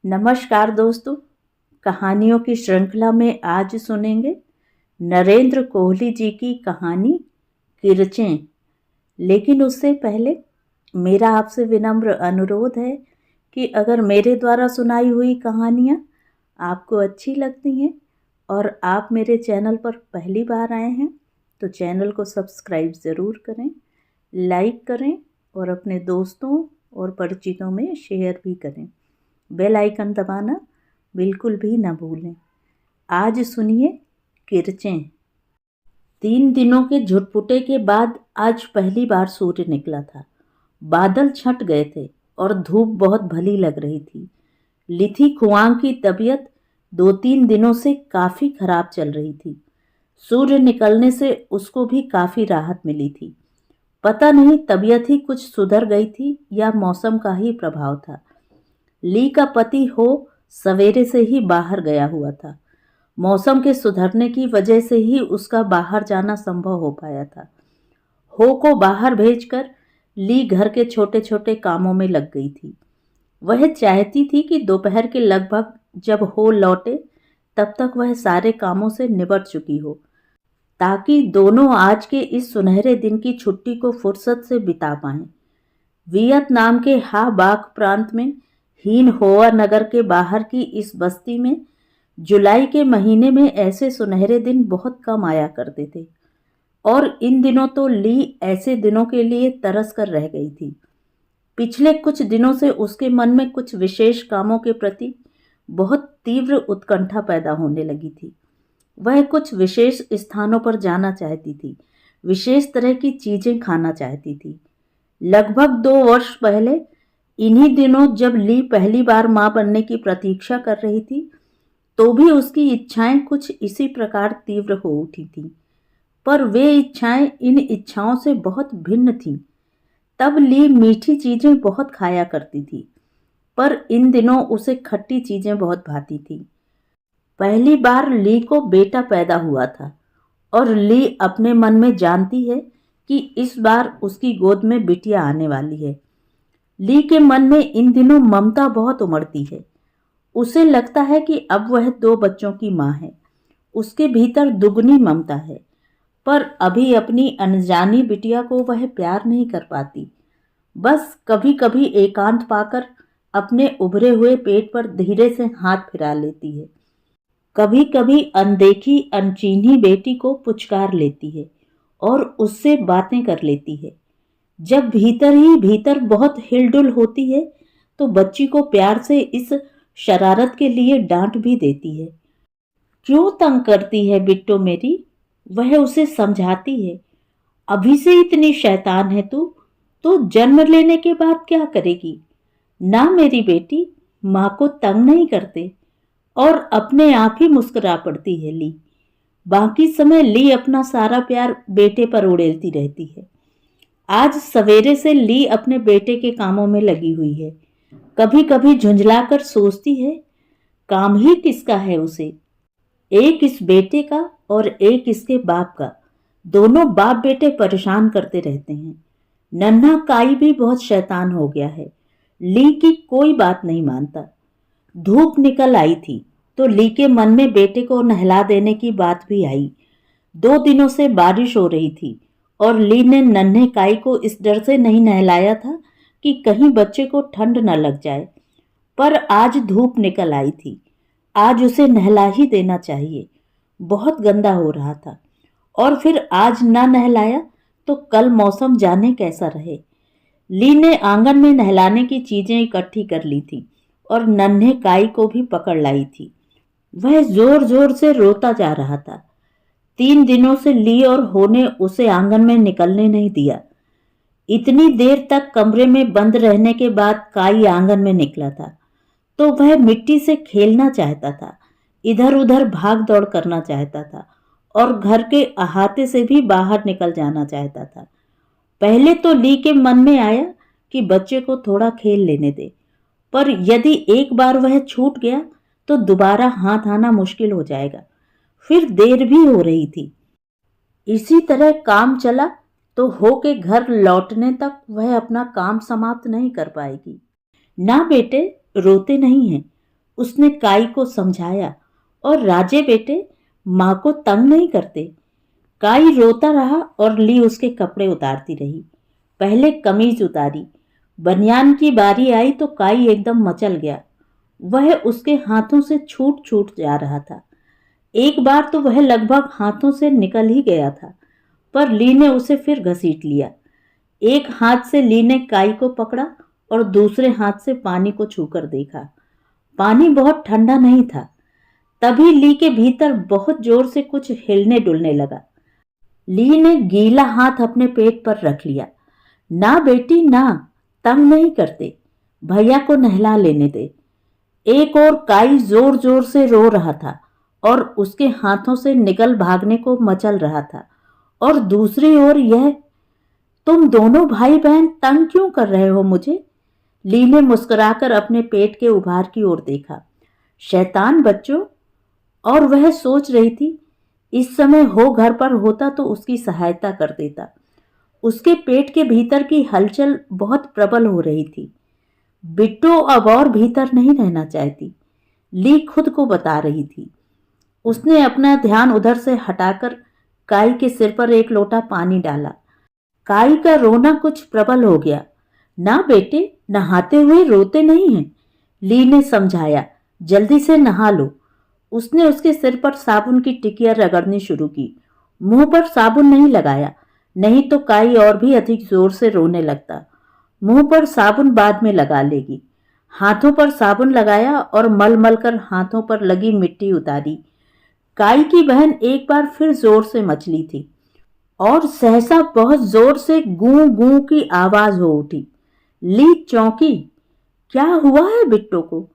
नमस्कार दोस्तों। कहानियों की श्रृंखला में आज सुनेंगे नरेंद्र कोहली जी की कहानी किरचें। लेकिन उससे पहले मेरा आपसे विनम्र अनुरोध है कि अगर मेरे द्वारा सुनाई हुई कहानियाँ आपको अच्छी लगती हैं और आप मेरे चैनल पर पहली बार आए हैं तो चैनल को सब्सक्राइब ज़रूर करें, लाइक करें और अपने दोस्तों और परिचितों में शेयर भी करें। बेल आइकन दबाना बिल्कुल भी ना भूलें। आज सुनिए किरचें। 3 दिनों के झुटपुटे के बाद आज पहली बार सूर्य निकला था। बादल छंट गए थे और धूप बहुत भली लग रही थी। लिथी खुआंग की तबीयत 2-3 दिनों से काफ़ी खराब चल रही थी। सूर्य निकलने से उसको भी काफ़ी राहत मिली थी। पता नहीं तबीयत ही कुछ सुधर गई थी या मौसम का ही प्रभाव था। ली का पति हो सवेरे से ही बाहर गया हुआ था। मौसम के सुधरने की वजह से ही उसका बाहर जाना संभव हो पाया था। हो को बाहर भेजकर ली घर के छोटे छोटे कामों में लग गई थी। वह चाहती थी कि दोपहर के लगभग जब हो लौटे तब तक वह सारे कामों से निबट चुकी हो, ताकि दोनों आज के इस सुनहरे दिन की छुट्टी को फुर्सत से बिता पाएं। वियतनाम के हा बाक प्रांत में हीन होआ नगर के बाहर की इस बस्ती में जुलाई के महीने में ऐसे सुनहरे दिन बहुत कम आया करते थे और इन दिनों तो ली ऐसे दिनों के लिए तरस कर रह गई थी। पिछले कुछ दिनों से उसके मन में कुछ विशेष कामों के प्रति बहुत तीव्र उत्कंठा पैदा होने लगी थी। वह कुछ विशेष स्थानों पर जाना चाहती थी, विशेष तरह की चीजें खाना चाहती थी। लगभग 2 वर्ष पहले इन्हीं दिनों जब ली पहली बार मां बनने की प्रतीक्षा कर रही थी तो भी उसकी इच्छाएं कुछ इसी प्रकार तीव्र हो उठी थीं। पर वे इच्छाएं इन इच्छाओं से बहुत भिन्न थीं। तब ली मीठी चीजें बहुत खाया करती थी, पर इन दिनों उसे खट्टी चीजें बहुत भाती थीं। पहली बार ली को बेटा पैदा हुआ था और ली अपने मन में जानती है कि इस बार उसकी गोद में बिटिया आने वाली है। ली के मन में इन दिनों ममता बहुत उमड़ती है। उसे लगता है कि अब वह 2 बच्चों की मां है। उसके भीतर दुगनी ममता है, पर अभी अपनी अनजानी बिटिया को वह प्यार नहीं कर पाती। बस कभी कभी एकांत पाकर अपने उभरे हुए पेट पर धीरे से हाथ फिरा लेती है। कभी कभी अनदेखी अनचीनी बेटी को पुचकार लेती है और उससे बातें कर लेती है। जब भीतर ही भीतर बहुत हिलडुल होती है तो बच्ची को प्यार से इस शरारत के लिए डांट भी देती है। क्यों तंग करती है बिट्टो मेरी, वह उसे समझाती है। अभी से इतनी शैतान है तू, तो जन्म लेने के बाद क्या करेगी। ना मेरी बेटी, माँ को तंग नहीं करते। और अपने आप ही मुस्कुरा पड़ती है ली। बाकी समय ली अपना सारा प्यार बेटे पर उड़ेलती रहती है। आज सवेरे से ली अपने बेटे के कामों में लगी हुई है। कभी कभी झुंझलाकर सोचती है, काम ही किसका है उसे, एक इस बेटे का और एक इसके बाप का। दोनों बाप बेटे परेशान करते रहते हैं। नन्हा काई भी बहुत शैतान हो गया है, ली की कोई बात नहीं मानता। धूप निकल आई थी तो ली के मन में बेटे को नहला देने की बात भी आई। 2 दिनों से बारिश हो रही थी और ली ने नन्हे काई को इस डर से नहीं नहलाया था कि कहीं बच्चे को ठंड न लग जाए। पर आज धूप निकल आई थी, आज उसे नहला ही देना चाहिए। बहुत गंदा हो रहा था और फिर आज ना नहलाया तो कल मौसम जाने कैसा रहे। ली ने आंगन में नहलाने की चीजें इकट्ठी कर ली थी और नन्हे काई को भी पकड़ लाई थी। वह जोर जोर से रोता जा रहा था। 3 दिनों से ली और हो ने उसे आंगन में निकलने नहीं दिया। इतनी देर तक कमरे में बंद रहने के बाद काई आंगन में निकला था तो वह मिट्टी से खेलना चाहता था, इधर उधर भाग दौड़ करना चाहता था और घर के अहाते से भी बाहर निकल जाना चाहता था। पहले तो ली के मन में आया कि बच्चे को थोड़ा खेल लेने दे, पर यदि एक बार वह छूट गया तो दोबारा हाथ आना मुश्किल हो जाएगा। फिर देर भी हो रही थी। इसी तरह काम चला तो हो के घर लौटने तक वह अपना काम समाप्त नहीं कर पाएगी। ना बेटे, रोते नहीं हैं, उसने काई को समझाया, और राजे बेटे, माँ को तंग नहीं करते। काई रोता रहा और ली उसके कपड़े उतारती रही। पहले कमीज उतारी, बनियान की बारी आई तो काई एकदम मचल गया। वह उसके हाथों से छूट छूट जा रहा था। एक बार तो वह लगभग हाथों से निकल ही गया था, पर ली ने उसे फिर घसीट लिया। एक हाथ से ली ने काई को पकड़ा और दूसरे हाथ से पानी को छूकर देखा। पानी बहुत ठंडा नहीं था। तभी ली के भीतर बहुत जोर से कुछ हिलने डुलने लगा। ली ने गीला हाथ अपने पेट पर रख लिया। ना बेटी ना, तंग नहीं करते, भैया को नहला लेने दे। एक और काई जोर जोर से रो रहा था और उसके हाथों से निकल भागने को मचल रहा था, और दूसरी ओर यह, तुम दोनों भाई बहन तंग क्यों कर रहे हो मुझे? ली ने मुस्कुराकर अपने पेट के उभार की ओर देखा। शैतान बच्चों। और वह सोच रही थी, इस समय हो घर पर होता तो उसकी सहायता कर देता। उसके पेट के भीतर की हलचल बहुत प्रबल हो रही थी। बिट्टू अब और भीतर नहीं रहना चाहती, ली खुद को बता रही थी। उसने अपना ध्यान उधर से हटाकर काई के सिर पर एक लोटा पानी डाला। काई का रोना कुछ प्रबल हो गया। ना बेटे, नहाते हुए रोते नहीं हैं, ली ने समझाया। जल्दी से नहा लो। उसने उसके सिर पर साबुन की टिकिया रगड़नी शुरू की। मुंह पर साबुन नहीं लगाया, नहीं तो काई और भी अधिक जोर से रोने लगता। मुंह पर साबुन बाद में लगा लेगी। हाथों पर साबुन लगाया और मल मल कर हाथों पर लगी मिट्टी उतारी। काई की बहन एक बार फिर जोर से मचली थी और सहसा बहुत जोर से गूं गूं की आवाज हो उठी। ली चौंकी। क्या हुआ है बिट्टो को?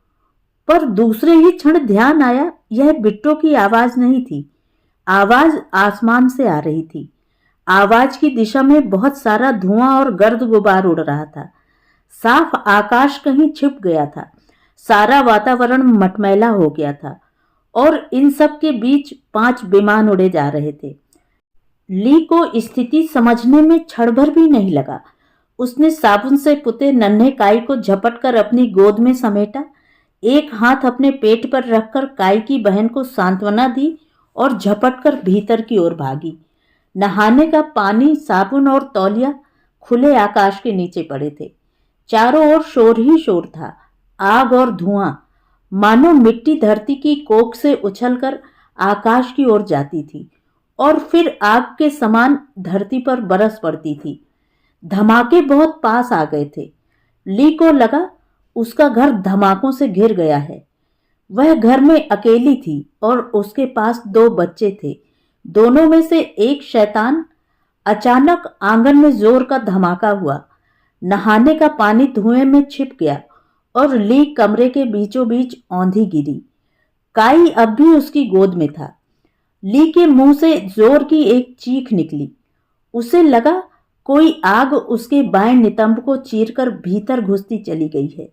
पर दूसरे ही क्षण ध्यान आया, यह बिट्टो की आवाज नहीं थी। आवाज आसमान से आ रही थी। आवाज की दिशा में बहुत सारा धुआं और गर्द गुबार उड़ रहा था। साफ आकाश कहीं छिप गया था। सारा वातावरण मटमैला हो गया था और इन सब के बीच 5 विमान उड़े जा रहे थे। ली को स्थिति समझने में क्षण भर भी नहीं लगा। उसने साबुन से पुते नन्हे काई को झपट कर अपनी गोद में समेटा, एक हाथ अपने पेट पर रखकर काई की बहन को सांत्वना दी और झपट कर भीतर की ओर भागी। नहाने का पानी, साबुन और तौलिया खुले आकाश के नीचे पड़े थे। चारों ओर शोर ही शोर था, आग और धुआं, मानो मिट्टी धरती की कोख से उछलकर आकाश की ओर जाती थी और फिर आग के समान धरती पर बरस पड़ती थी। धमाके बहुत पास आ गए थे। ली को लगा उसका घर धमाकों से घिर गया है। वह घर में अकेली थी और उसके पास 2 बच्चे थे। दोनों में से एक शैतान। अचानक आंगन में जोर का धमाका हुआ। नहाने का पानी धुएं में छिप गया और ली कमरे के बीचों बीच औंधी गिरी। काई अब भी उसकी गोद में था। ली के मुंह से जोर की एक चीख निकली। उसे लगा कोई आग उसके बाएं नितंब को चीरकर भीतर घुसती चली गई है।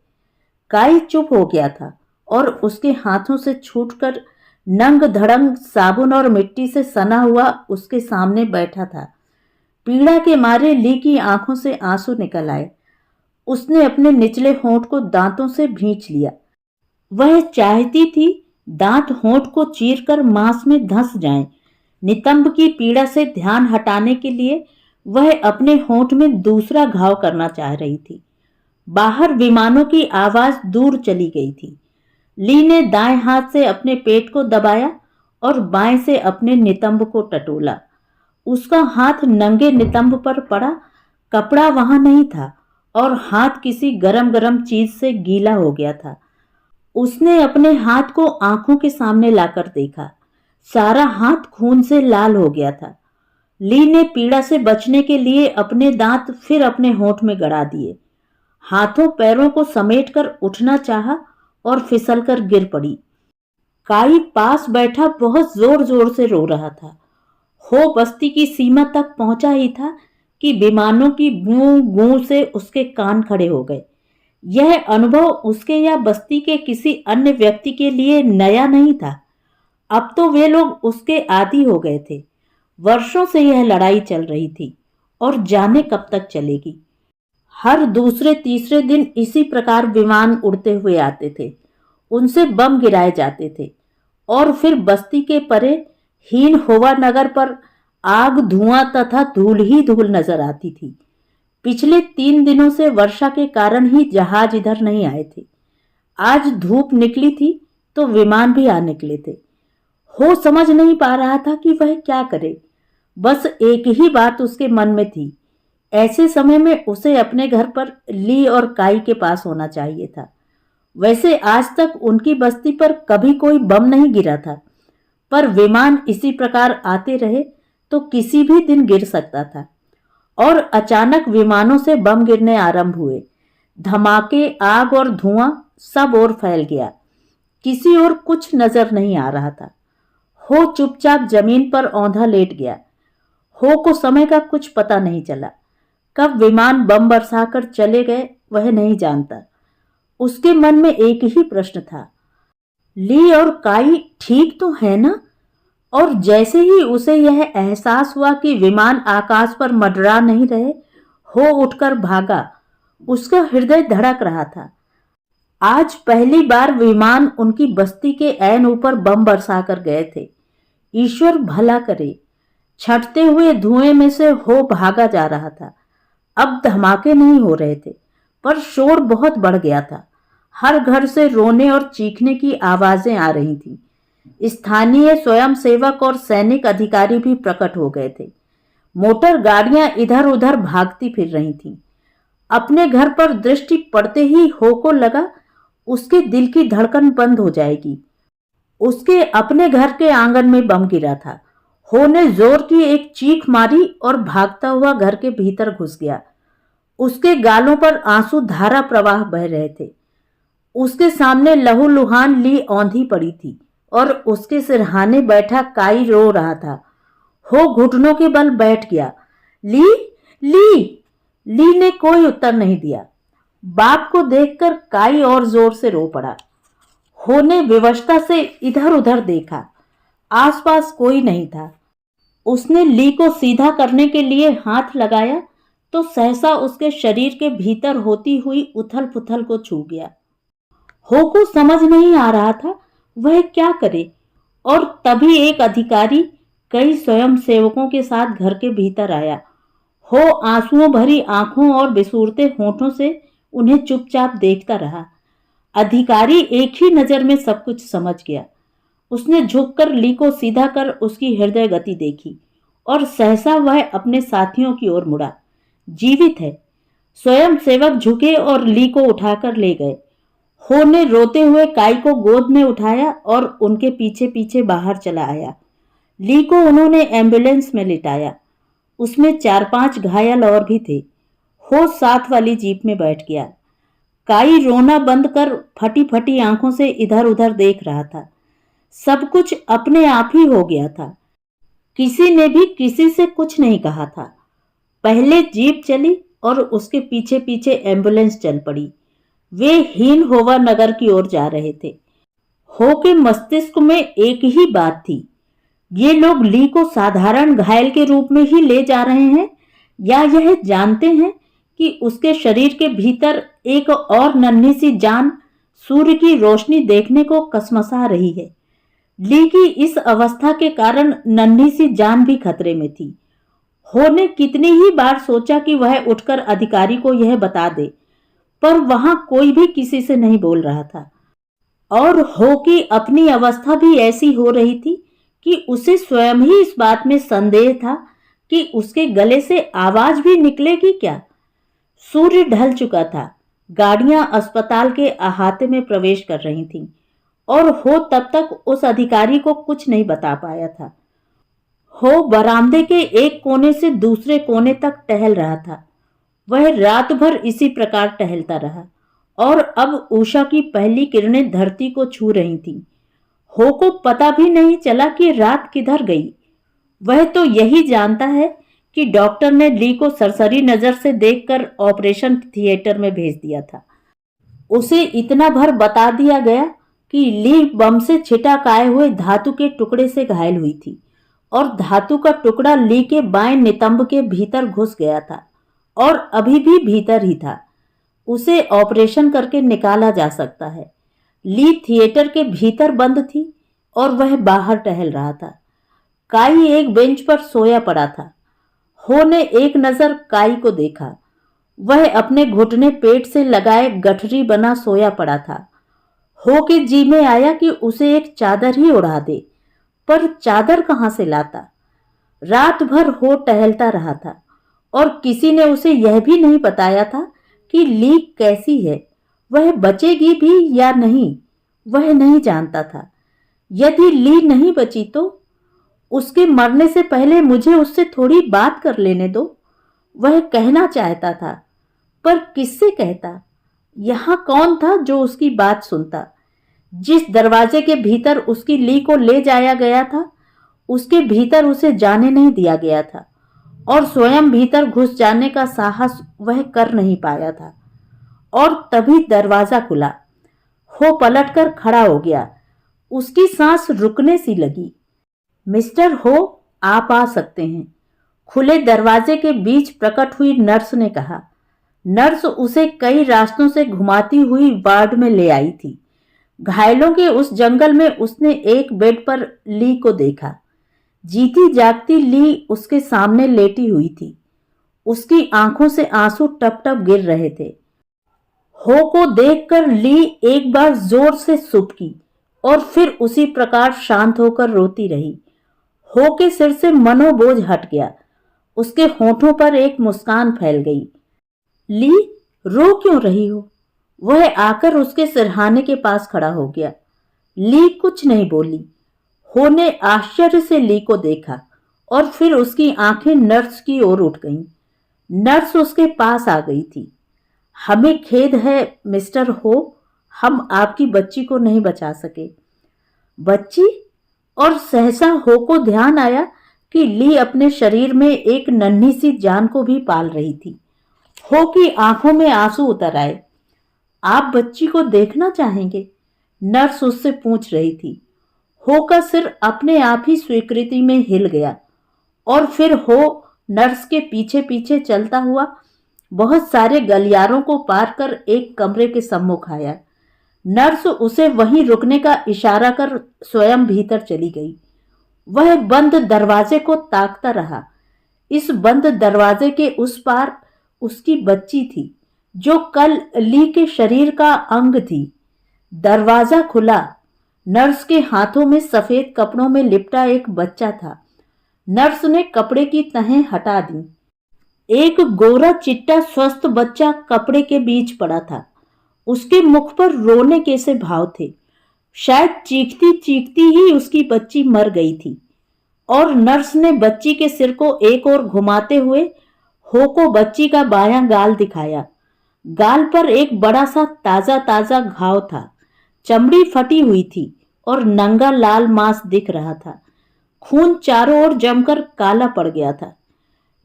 काई चुप हो गया था और उसके हाथों से छूटकर नंग धड़ंग साबुन और मिट्टी से सना हुआ उसके सामने बैठा था। पीड़ा के मारे ली की आंखों से आंसू निकल आए। उसने अपने निचले होंठ को दांतों से भींच लिया। वह चाहती थी दांत होंठ को चीरकर मांस में धंस जाएं। नितंब की पीड़ा से ध्यान हटाने के लिए वह अपने होंठ में दूसरा घाव करना चाह रही थी। बाहर विमानों की आवाज दूर चली गई थी। ली ने दाएं हाथ से अपने पेट को दबाया और बाएं से अपने नितंब को टटोला। उसका हाथ नंगे नितंब पर पड़ा। कपड़ा वहां नहीं था और हाथ किसी गरम गरम चीज से गीला हो गया था। उसने अपने हाथ को आंखों के सामने लाकर देखा। सारा हाथ खून से लाल हो गया था। ली ने पीड़ा से बचने के लिए अपने दांत फिर अपने होंठ में गड़ा दिए। हाथों पैरों को समेटकर उठना चाहा और फिसलकर गिर पड़ी। काई पास बैठा बहुत जोर जोर से रो रहा था। हो बस्ती की सीमा तक पहुंचा ही था कि विमानों की गूं गूं से उसके कान खड़े हो गए। यह अनुभव उसके या बस्ती के किसी अन्य व्यक्ति के लिए नया नहीं था। अब तो वे लोग उसके आदी हो गए थे। वर्षों से यह लड़ाई चल रही थी और जाने कब तक चलेगी। हर दूसरे तीसरे दिन इसी प्रकार विमान उड़ते हुए आते थे। उनसे बम गिराए जाते थे और फिर बस्ती के परे हीन होवा नगर पर आग, धुआं तथा धूल ही धूल नजर आती थी। पिछले 3 दिनों से वर्षा के कारण ही जहाज इधर नहीं आए थे। आज धूप निकली थी तो विमान भी आ निकले थे। हो समझ नहीं पा रहा था कि वह क्या करे। बस एक ही बात उसके मन में थी। ऐसे समय में उसे अपने घर पर ली और काई के पास होना चाहिए था। वैसे आज तक उनकी बस्ती पर कभी कोई बम नहीं गिरा था, पर विमान इसी प्रकार आते रहे तो किसी भी दिन गिर सकता था। और अचानक विमानों से बम गिरने आरंभ हुए। धमाके, आग और धुआं सब ओर फैल गया। किसी और कुछ नजर नहीं आ रहा था। हो चुपचाप जमीन पर औंधा लेट गया। हो को समय का कुछ पता नहीं चला। कब विमान बम बरसाकर चले गए वह नहीं जानता। उसके मन में एक ही प्रश्न था, ली और काई ठीक तो है ना? और जैसे ही उसे यह एहसास हुआ कि विमान आकाश पर मंडरा नहीं रहे, हो उठकर भागा। उसका हृदय धड़क रहा था। आज पहली बार विमान उनकी बस्ती के ऐन ऊपर बम बरसाकर गए थे। ईश्वर भला करे। छटते हुए धुएं में से हो भागा जा रहा था। अब धमाके नहीं हो रहे थे, पर शोर बहुत बढ़ गया था। हर घर से रोने और चीखने की आवाजें आ रही थीं। स्थानीय स्वयंसेवक और सैनिक अधिकारी भी प्रकट हो गए थे। मोटर गाड़ियां इधर उधर भागती फिर रही थीं। अपने घर पर दृष्टि पड़ते ही हो को लगा उसके दिल की धड़कन बंद हो जाएगी। उसके अपने घर के आंगन में बम गिरा था। हो ने जोर की एक चीख मारी और भागता हुआ घर के भीतर घुस गया। उसके गालों पर आंसू धारा प्रवाह बह रहे थे। उसके सामने लहूलुहान ली औंधी पड़ी थी और उसके सिरहाने बैठा काई रो रहा था। हो घुटनों के बल बैठ गया। ली, ली। ली ने कोई उत्तर नहीं दिया। बाप को देखकर काई और जोर से रो पड़ा। हो ने विवशता से इधर उधर देखा। आसपास कोई नहीं था। उसने ली को सीधा करने के लिए हाथ लगाया तो सहसा उसके शरीर के भीतर होती हुई उथल पुथल को छू गया। हो को समझ नहीं आ रहा था वह क्या करे। और तभी एक अधिकारी कई स्वयंसेवकों के साथ घर के भीतर आया। हो आंसुओं भरी आंखों और बिसूरते होठों से उन्हें चुपचाप देखता रहा। अधिकारी एक ही नजर में सब कुछ समझ गया। उसने झुककर ली को सीधा कर उसकी हृदय गति देखी और सहसा वह अपने साथियों की ओर मुड़ा। जीवित है। स्वयंसेवक झुके और ली को उठाकर ले गए। हो ने रोते हुए काई को गोद में उठाया और उनके पीछे पीछे बाहर चला आया। ली को उन्होंने एम्बुलेंस में लिटाया। उसमें 4-5 घायल और भी थे। हो साथ वाली जीप में बैठ गया। काई रोना बंद कर फटी फटी आंखों से इधर उधर देख रहा था। सब कुछ अपने आप ही हो गया था। किसी ने भी किसी से कुछ नहीं कहा था। पहले जीप चली और उसके पीछे पीछे एम्बुलेंस चल पड़ी। वे हीन होवा नगर की ओर जा रहे थे। हो के मस्तिष्क में एक ही बात थी, ये लोग ली को साधारण घायल के रूप में ही ले जा रहे हैं या यह जानते हैं कि उसके शरीर के भीतर एक और नन्ही सी जान सूर्य की रोशनी देखने को कसमसा रही है। ली की इस अवस्था के कारण नन्ही सी जान भी खतरे में थी। हो ने कितनी ही बार सोचा कि वह उठकर अधिकारी को यह बता दे, पर वहां कोई भी किसी से नहीं बोल रहा था। और हो की अपनी अवस्था भी ऐसी हो रही थी कि उसे स्वयं ही इस बात में संदेह था कि उसके गले से आवाज भी निकलेगी क्या। सूर्य ढल चुका था। गाड़ियां अस्पताल के अहाते में प्रवेश कर रही थीं और हो तब तक उस अधिकारी को कुछ नहीं बता पाया था। हो बरामदे के एक कोने से दूसरे कोने तक टहल रहा था। वह रात भर इसी प्रकार टहलता रहा और अब उषा की पहली किरणें धरती को छू रही थीं। हो को पता भी नहीं चला कि रात किधर गई। वह तो यही जानता है कि डॉक्टर ने ली को सरसरी नजर से देखकर ऑपरेशन थिएटर में भेज दिया था। उसे इतना भर बता दिया गया कि ली बम से छिटक आए हुए धातु के टुकड़े से घायल हुई थी और धातु का टुकड़ा ली के बाएं नितंब के भीतर घुस गया था और अभी भी भीतर ही था। उसे ऑपरेशन करके निकाला जा सकता है। ली थिएटर के भीतर बंद थी और वह बाहर टहल रहा था। काई एक बेंच पर सोया पड़ा था। हो ने एक नजर काई को देखा। वह अपने घुटने पेट से लगाए गठरी बना सोया पड़ा था। हो के जी में आया कि उसे एक चादर ही उड़ा दे, पर चादर कहां से लाता। रात भर हो टहलता रहा था और किसी ने उसे यह भी नहीं बताया था कि ली कैसी है, वह बचेगी भी या नहीं, वह नहीं जानता था। यदि ली नहीं बची तो उसके मरने से पहले मुझे उससे थोड़ी बात कर लेने दो, वह कहना चाहता था। पर किससे कहता? यहां कौन था जो उसकी बात सुनता? जिस दरवाजे के भीतर उसकी ली को ले जाया गया था, उसके भीतर उसे जाने नहीं दिया गया था और स्वयं भीतर घुस जाने का साहस वह कर नहीं पाया था। और तभी दरवाजा खुला। हो पलटकर खड़ा हो गया। उसकी सांस रुकने सी लगी। मिस्टर हो, आप आ सकते हैं, खुले दरवाजे के बीच प्रकट हुई नर्स ने कहा। नर्स उसे कई रास्तों से घुमाती हुई वार्ड में ले आई थी। घायलों के उस जंगल में उसने एक बेड पर ली को देखा। जीती जागती ली उसके सामने लेटी हुई थी। उसकी आंखों से आंसू टप टप गिर रहे थे। हो को देखकर ली एक बार जोर से सुबकी और फिर उसी प्रकार शांत होकर रोती रही। हो के सिर से मनोबोझ हट गया। उसके होठों पर एक मुस्कान फैल गई। ली, रो क्यों रही हो? वह आकर उसके सिरहाने के पास खड़ा हो गया। ली कुछ नहीं बोली। हो ने आश्चर्य से ली को देखा और फिर उसकी आंखें नर्स की ओर उठ गईं। नर्स उसके पास आ गई थी। हमें खेद है मिस्टर हो, हम आपकी बच्ची को नहीं बचा सके। बच्ची? और सहसा हो को ध्यान आया कि ली अपने शरीर में एक नन्ही सी जान को भी पाल रही थी। हो की आंखों में आंसू उतर आए। आप बच्ची को देखना चाहेंगे? नर्स उससे पूछ रही थी। हो का सिर अपने आप ही स्वीकृति में हिल गया और फिर हो नर्स के पीछे पीछे चलता हुआ बहुत सारे गलियारों को पार कर एक कमरे के सम्मुख आया। नर्स उसे वहीं रुकने का इशारा कर स्वयं भीतर चली गई। वह बंद दरवाजे को ताकता रहा। इस बंद दरवाजे के उस पार उसकी बच्ची थी, जो कल ली के शरीर का अंग थी। दरवाजा खुला। नर्स के हाथों में सफेद कपड़ों में लिपटा एक बच्चा था। नर्स ने कपड़े की तहें हटा दी। एक गोरा चिट्टा स्वस्थ बच्चा कपड़े के बीच पड़ा था। उसके मुख पर रोने के से भाव थे। शायद चीखती चीखती ही उसकी बच्ची मर गई थी। और नर्स ने बच्ची के सिर को एक ओर घुमाते हुए हो को बच्ची का बायां गाल दिखाया। गाल पर एक बड़ा सा ताजा ताजा घाव था। चमड़ी फटी हुई थी और नंगा लाल मांस दिख रहा था। खून चारों ओर जमकर काला पड़ गया था।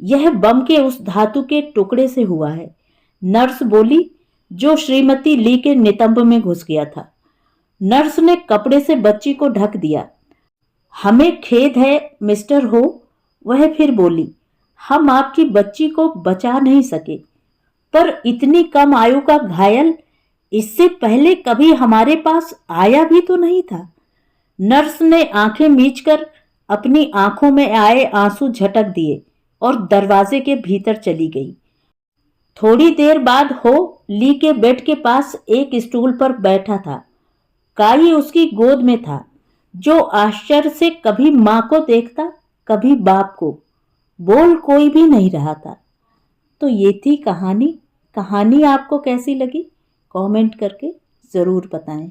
यह बम के उस धातु के टुकड़े से हुआ है, नर्स बोली, जो श्रीमती ली के नितंब में घुस गया था। नर्स ने कपड़े से बच्ची को ढक दिया। हमें खेद है मिस्टर हो, वह फिर बोली, हम आपकी बच्ची को बचा नहीं सके, पर इतनी कम आयु का घायल इससे पहले कभी हमारे पास आया भी तो नहीं था। नर्स ने आंखें मीचकर अपनी आंखों में आए आंसू झटक दिए और दरवाजे के भीतर चली गई। थोड़ी देर बाद हो ली के बेड के पास एक स्टूल पर बैठा था। काई उसकी गोद में था, जो आश्चर्य से कभी मां को देखता, कभी बाप को। बोल कोई भी नहीं रहा था। तो ये थी कहानी। कहानी आपको कैसी लगी? कमेंट करके ज़रूर बताएं।